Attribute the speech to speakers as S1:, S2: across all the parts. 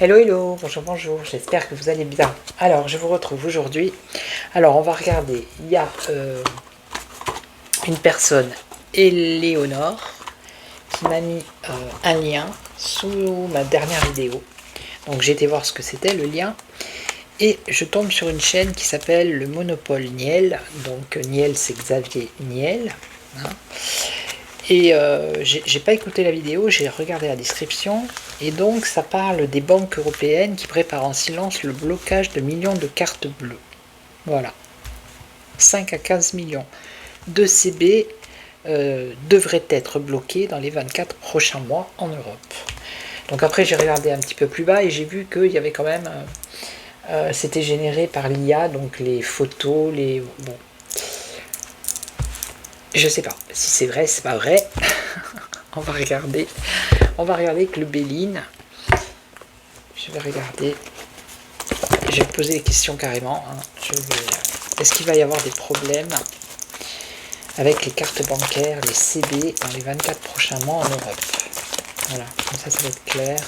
S1: Hello, hello, bonjour, bonjour, j'espère que vous allez bien. Alors, je vous retrouve aujourd'hui. Alors, on va regarder, il y a une personne, Éléonore, qui m'a mis un lien sous ma dernière vidéo. Donc, j'ai été voir ce que c'était, le lien. Et je tombe sur une chaîne qui s'appelle le Monopole Niel. Donc, Niel, c'est Xavier Niel. Hein. Et j'ai pas écouté la vidéo, j'ai regardé la description. Et donc, ça parle des banques européennes qui préparent en silence le blocage de millions de cartes bleues. Voilà. 5 à 15 millions de CB devraient être bloqués dans les 24 prochains mois en Europe. Donc après, j'ai regardé un petit peu plus bas et j'ai vu qu'il y avait quand même... c'était généré par l'IA, donc les photos, les... Bon. Je sais pas si c'est vrai, c'est pas vrai. On va regarder avec le Béline. Je vais regarder. Je vais poser des questions carrément. Hein. Est-ce qu'il va y avoir des problèmes avec les cartes bancaires, les CB, dans les 24 prochains mois en Europe? Voilà, comme ça va être clair.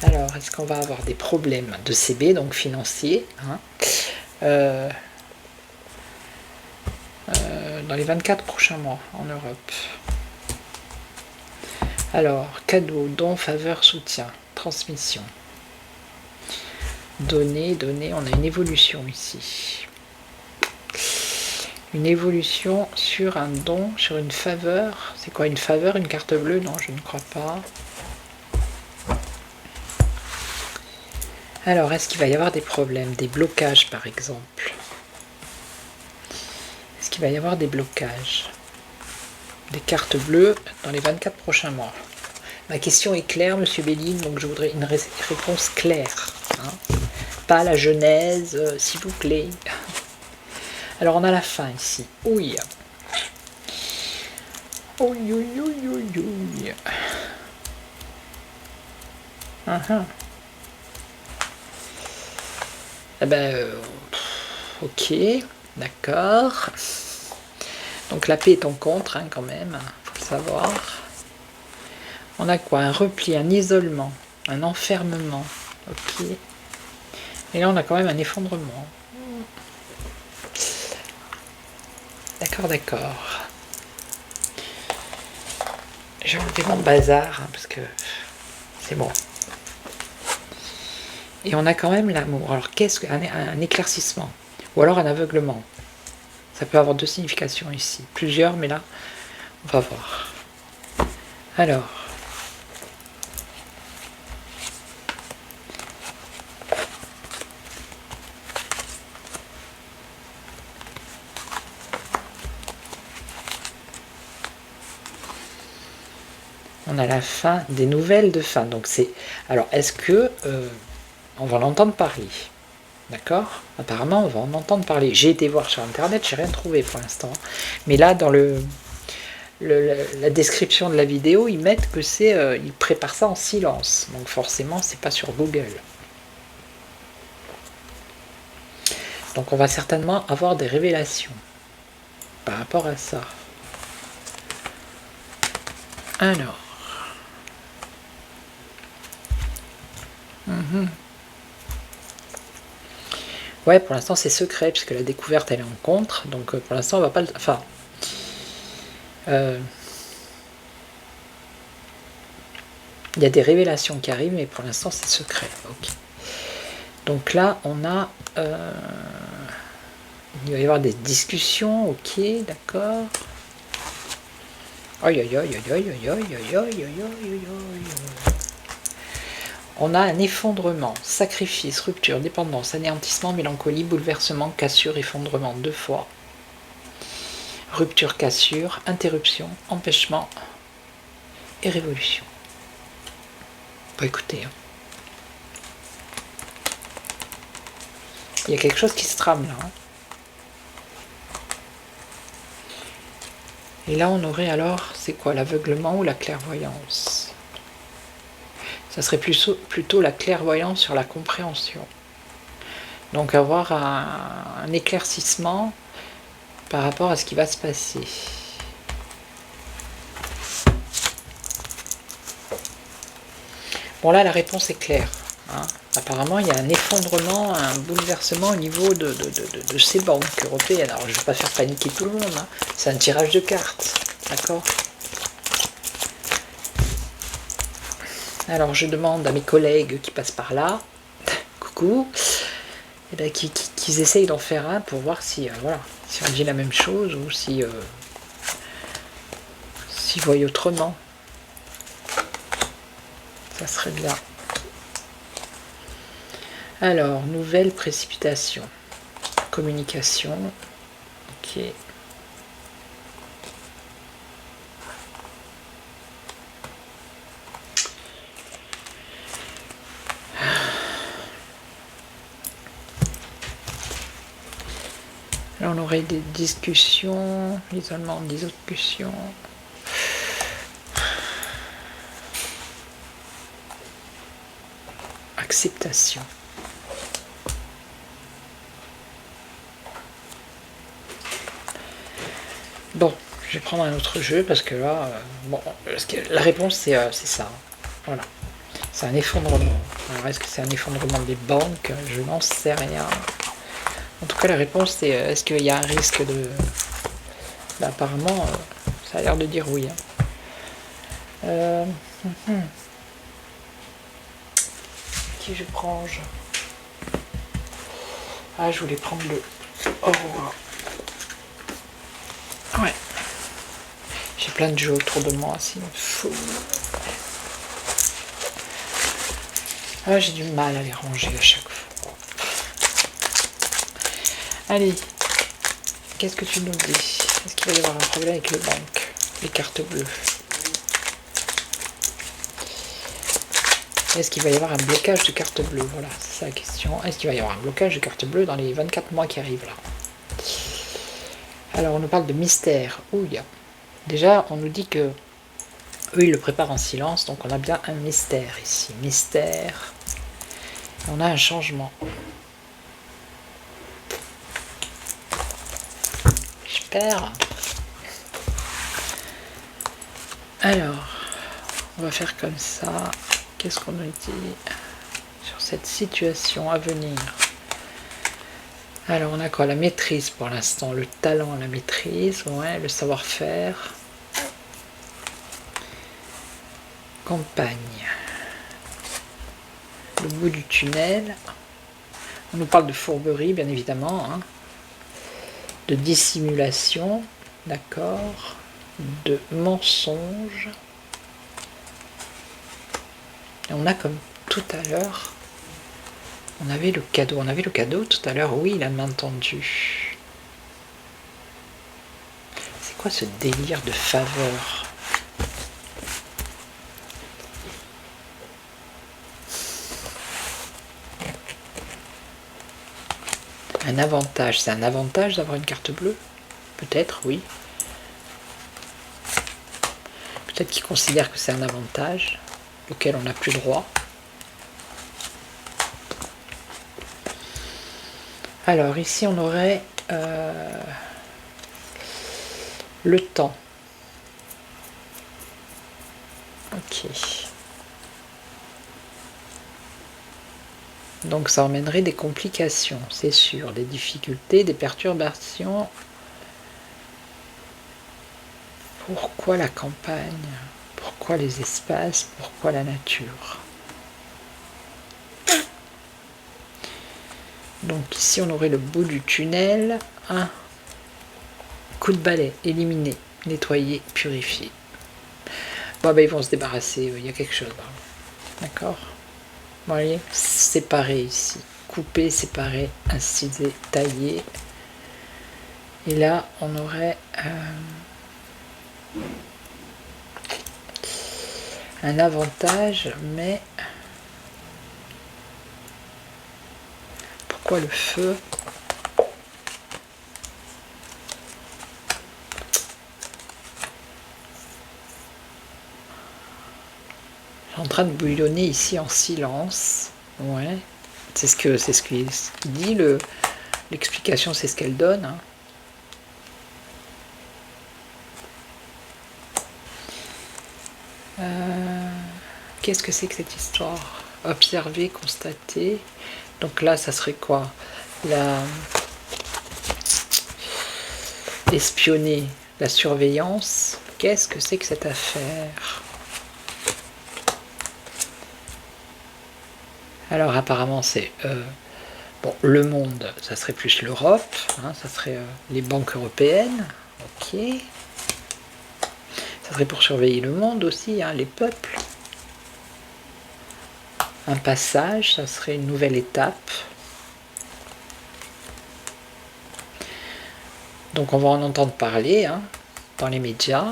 S1: Alors, est-ce qu'on va avoir des problèmes de CB, donc financiers, hein, dans les 24 prochains mois en Europe? Alors, cadeau, don, faveur, soutien, transmission. Données, on a une évolution ici. Une évolution sur un don, sur une faveur. C'est quoi une faveur, une carte bleue? Non, je ne crois pas. Alors, est-ce qu'il va y avoir des problèmes, des blocages par exemple? Est-ce qu'il va y avoir des blocages? Des cartes bleues dans les 24 prochains mois. Ma question est claire, monsieur Béline, donc je voudrais une réponse claire. Hein. Pas la genèse, s'il vous plaît. Alors on a la fin ici. Oui. Oui, oui, oui, oui, oui. Eh ben, ok, d'accord. Donc la paix est en contre, hein, quand même, faut le savoir. On a quoi? Un repli, un isolement, un enfermement. Ok. Et là, on a quand même un effondrement. D'accord, d'accord. J'ai enlevé mon bazar, hein, parce que c'est bon. Et on a quand même l'amour. Alors, qu'est-ce qu'un éclaircissement? Ou alors un aveuglement? Ça peut avoir deux significations ici. Plusieurs, mais là, on va voir. Alors. On a la fin, des nouvelles de fin. Donc c'est. Alors, est-ce que on va l'entendre parler? D'accord? Apparemment, on va en entendre parler. J'ai été voir sur internet, j'ai rien trouvé pour l'instant. Mais là, dans la description de la vidéo, ils mettent que c'est. Ils préparent ça en silence. Donc forcément, c'est pas sur Google. Donc on va certainement avoir des révélations par rapport à ça. Alors. Ouais, pour l'instant c'est secret puisque la découverte elle est en contre, donc pour l'instant on va pas le... Enfin... il y a des révélations qui arrivent, mais pour l'instant c'est secret. Ok. Donc là on a... il va y avoir des discussions, ok, d'accord. Aïe aïe aïe aïe aïe aïe aïe aïe aïe aïe aïe aïe. On a un effondrement, sacrifice, rupture, dépendance, anéantissement, mélancolie, bouleversement, cassure, effondrement 2 fois. Rupture, cassure, interruption, empêchement et révolution. Bon, écoutez, il y a quelque chose qui se trame là. Et là, on aurait alors, c'est quoi, l'aveuglement ou la clairvoyance? Ça serait plutôt la clairvoyance sur la compréhension. Donc avoir un éclaircissement par rapport à ce qui va se passer. Bon là, la réponse est claire. Hein. Apparemment, il y a un effondrement, un bouleversement au niveau de ces banques européennes. Alors, je ne vais pas faire paniquer tout le monde. Hein. C'est un tirage de cartes. D'accord ? Alors, je demande à mes collègues qui passent par là, coucou, eh ben, qu'ils essayent d'en faire un pour voir si, voilà, si on dit la même chose ou si s'ils voient autrement. Ça serait bien. Alors, nouvelle précipitation. Communication. Ok. Là, on aurait des discussions, l'isolement, discussion. Acceptation. Bon, je vais prendre un autre jeu parce que là, bon, la réponse c'est ça. Voilà. C'est un effondrement. Alors, est-ce que c'est un effondrement des banques? Je n'en sais rien. En tout cas, la réponse c'est est-ce qu'il y a un risque de... Bah, apparemment, ça a l'air de dire oui. Hein. Qui je prends? Ah, je voulais prendre le Aurora. Ouais. J'ai plein de jeux autour de moi, c'est fou. Ah, j'ai du mal à les ranger à chaque fois. Allez, qu'est-ce que tu nous dis? Est-ce qu'il va y avoir un problème avec les banques? Les cartes bleues? Est-ce qu'il va y avoir un blocage de cartes bleues? Voilà, c'est ça la question. Est-ce qu'il va y avoir un blocage de cartes bleues dans les 24 mois qui arrivent là? Alors, on nous parle de mystère. Ouh, déjà, on nous dit que eux, ils le préparent en silence, donc on a bien un mystère ici. Mystère. On a un changement. J'espère. Alors, on va faire comme ça. Qu'est-ce qu'on nous dit sur cette situation à venir? Alors, on a quoi? La maîtrise pour l'instant, le talent, la maîtrise, ouais, le savoir-faire. Campagne. Le bout du tunnel. On nous parle de fourberie, bien évidemment. Hein. De dissimulation, d'accord. De mensonge. Et on a comme tout à l'heure, on avait le cadeau. On avait le cadeau tout à l'heure, oui, la main tendue. C'est quoi ce délire de faveur? Un avantage, c'est un avantage d'avoir une carte bleue? Peut-être, oui. Peut-être qu'ils considèrent que c'est un avantage auquel on n'a plus droit. Alors ici on aurait le temps. Ok. Donc ça emmènerait des complications, c'est sûr, des difficultés, des perturbations. Pourquoi la campagne? Pourquoi les espaces? Pourquoi la nature? Donc ici on aurait le bout du tunnel. Un coup de balai, éliminer, nettoyer, purifier. Bon ben ils vont se débarrasser, il y a quelque chose. D'accord? Vous voyez, séparer ici. Couper, séparer, inciser, tailler. Et là, on aurait un avantage, mais pourquoi le feu? Je suis en train de bouillonner ici en silence. Ouais, c'est ce qu'il dit, l'explication, c'est ce qu'elle donne. Hein. Qu'est-ce que c'est que cette histoire? Observer, constater. Donc là, ça serait quoi? Espionner, la surveillance. Qu'est-ce que c'est que cette affaire? Alors apparemment, c'est bon, le monde, ça serait plus l'Europe, hein, ça serait les banques européennes. Ok. Ça serait pour surveiller le monde aussi, hein, les peuples. Un passage, ça serait une nouvelle étape. Donc on va en entendre parler hein, dans les médias.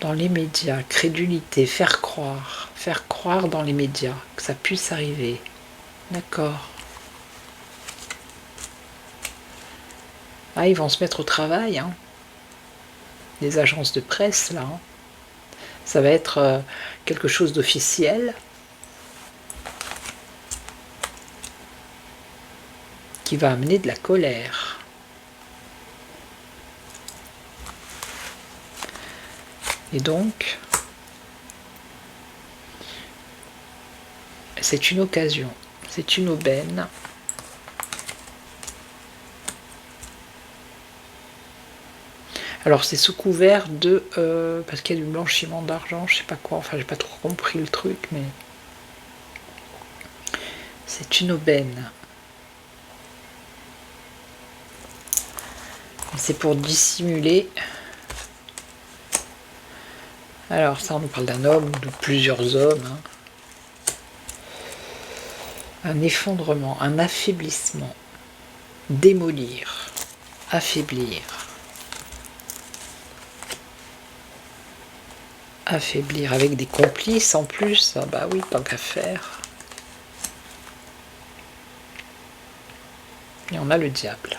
S1: Dans les médias, crédulité, faire croire dans les médias que ça puisse arriver. D'accord. Ah, ils vont se mettre au travail, hein. Les agences de presse, là. Hein. Ça va être quelque chose d'officiel. Qui va amener de la colère. Et donc, c'est une occasion, c'est une aubaine. Alors c'est sous couvert de... parce qu'il y a du blanchiment d'argent, je sais pas quoi, enfin j'ai pas trop compris le truc, mais... C'est une aubaine. C'est pour dissimuler... Alors ça on nous parle d'un homme ou de plusieurs hommes. Hein. Un effondrement, un affaiblissement. Démolir, affaiblir. Affaiblir avec des complices en plus, ah bah oui, tant qu'à faire. Et on a le diable.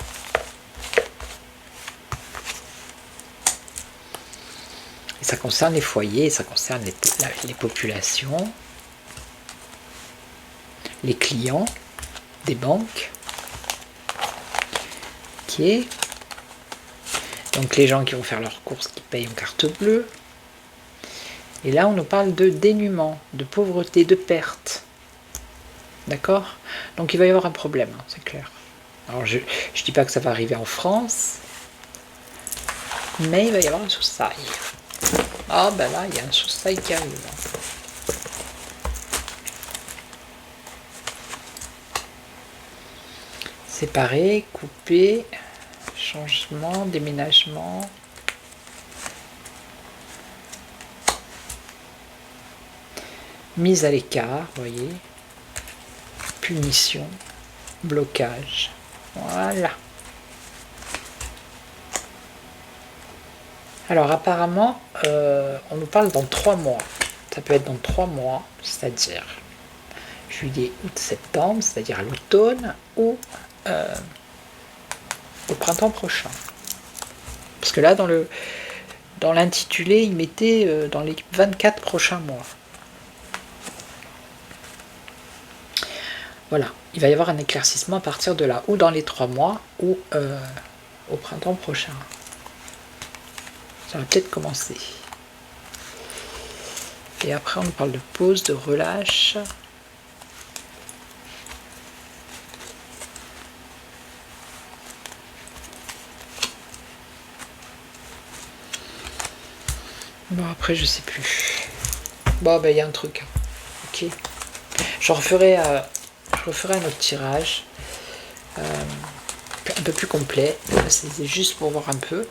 S1: Et ça concerne les foyers, ça concerne les populations, les clients des banques. Ok. Donc les gens qui vont faire leurs courses, qui payent en carte bleue. Et là, on nous parle de dénuement, de pauvreté, de perte. D'accord? Donc il va y avoir un problème, hein, c'est clair. Alors je ne dis pas que ça va arriver en France, mais il va y avoir un soussail. Ah ben là, il y a un soussail qui arrive. Séparer, couper, changement, déménagement. Mise à l'écart, vous voyez. Punition, blocage. Voilà. Alors apparemment, on nous parle dans 3 mois. Ça peut être dans 3 mois, c'est-à-dire juillet, août, septembre, c'est-à-dire à l'automne ou au printemps prochain. Parce que là, dans l'intitulé, il mettait dans les 24 prochains mois. Voilà, il va y avoir un éclaircissement à partir de là, ou dans les 3 mois, ou au printemps prochain. Ça va peut-être commencer. Et après, on nous parle de pause, de relâche. Bon, après, je sais plus. Bon, ben, il y a un truc. Ok. Je referai un autre tirage. Un peu plus complet. C'est juste pour voir un peu.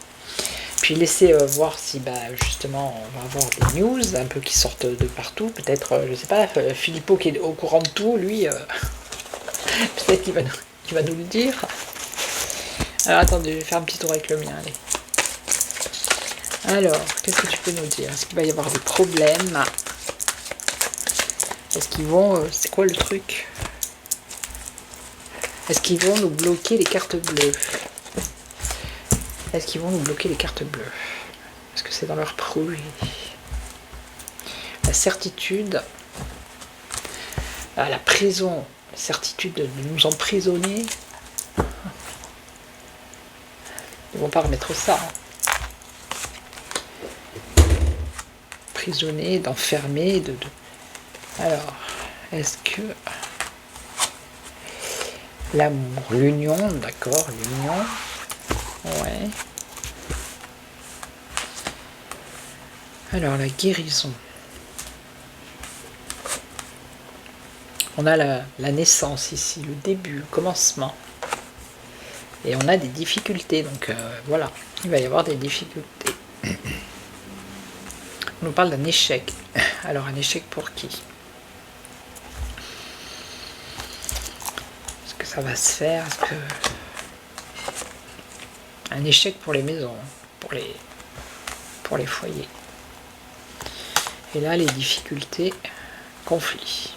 S1: puis laissez voir si justement on va avoir des news un peu qui sortent de partout. Peut-être, je sais pas, Philippot qui est au courant de tout, lui, peut-être qu'il va nous le dire. Alors attendez, je vais faire un petit tour avec le mien, allez. Alors, qu'est-ce que tu peux nous dire? Est-ce qu'il va y avoir des problèmes? Est-ce qu'ils vont... c'est quoi le truc? Est-ce qu'ils vont nous bloquer les cartes bleues? Est-ce qu'ils vont nous bloquer les cartes bleues? Est-ce que c'est dans leur projet? La certitude... la prison... La certitude de nous emprisonner... Ils vont pas remettre ça. Emprisonner, d'enfermer, Alors, est-ce que... L'amour, l'union, d'accord, l'union... Ouais. Alors, la guérison. On a la naissance ici, le début, le commencement. Et on a des difficultés, donc voilà, il va y avoir des difficultés. On nous parle d'un échec. Alors, un échec pour qui? Est-ce que ça va se faire? Est-ce que... Un échec pour les maisons, pour les foyers. Et là, les difficultés, conflits.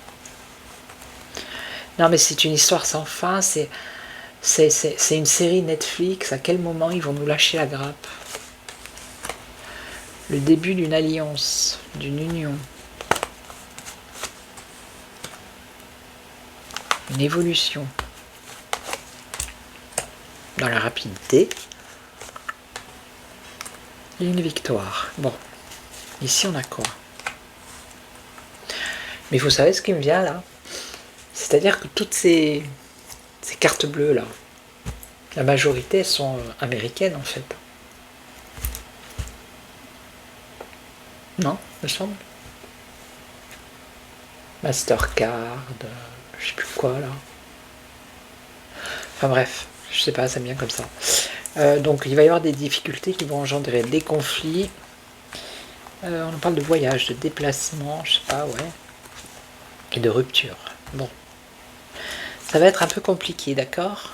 S1: Non, mais c'est une histoire sans fin, c'est une série Netflix. À quel moment ils vont nous lâcher la grappe? Le début d'une alliance, d'une union. Une évolution. Dans la rapidité. Et une victoire. Bon. Ici, on a quoi? Mais vous savez ce qui me vient là? C'est-à-dire que toutes ces cartes bleues là, la majorité sont américaines en fait. Non, me semble. Mastercard, je sais plus quoi là. Enfin bref, je sais pas, ça me vient comme ça. Donc il va y avoir des difficultés qui vont engendrer des conflits. On parle de voyage, de déplacement, je sais pas, ouais. Et de rupture. Bon. Ça va être un peu compliqué, d'accord?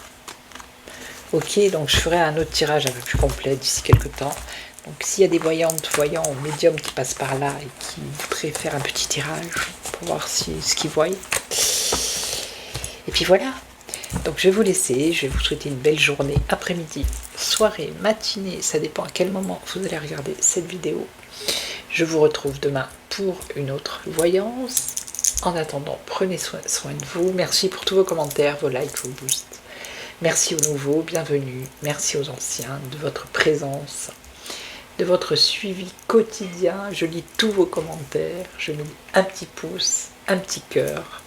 S1: Ok, donc je ferai un autre tirage un peu plus complet d'ici quelques temps. Donc s'il y a des voyants ou médiums qui passent par là et qui voudraient faire un petit tirage pour voir ce qu'ils voient. Et puis voilà. Donc je vais vous laisser, je vais vous souhaiter une belle journée, après-midi, soirée, matinée, ça dépend à quel moment vous allez regarder cette vidéo. Je vous retrouve demain pour une autre voyance. En attendant, prenez soin de vous. Merci pour tous vos commentaires, vos likes, vos boosts. Merci aux nouveaux, bienvenue. Merci aux anciens de votre présence, de votre suivi quotidien. Je lis tous vos commentaires. Je mets un petit pouce, un petit cœur.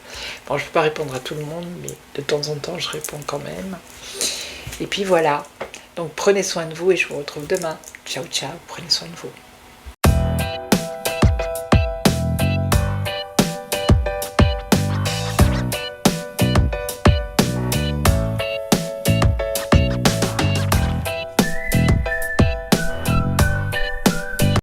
S1: Bon, je ne peux pas répondre à tout le monde, mais de temps en temps, je réponds quand même. Et puis voilà. Donc prenez soin de vous et je vous retrouve demain. Ciao, ciao. Prenez soin de vous.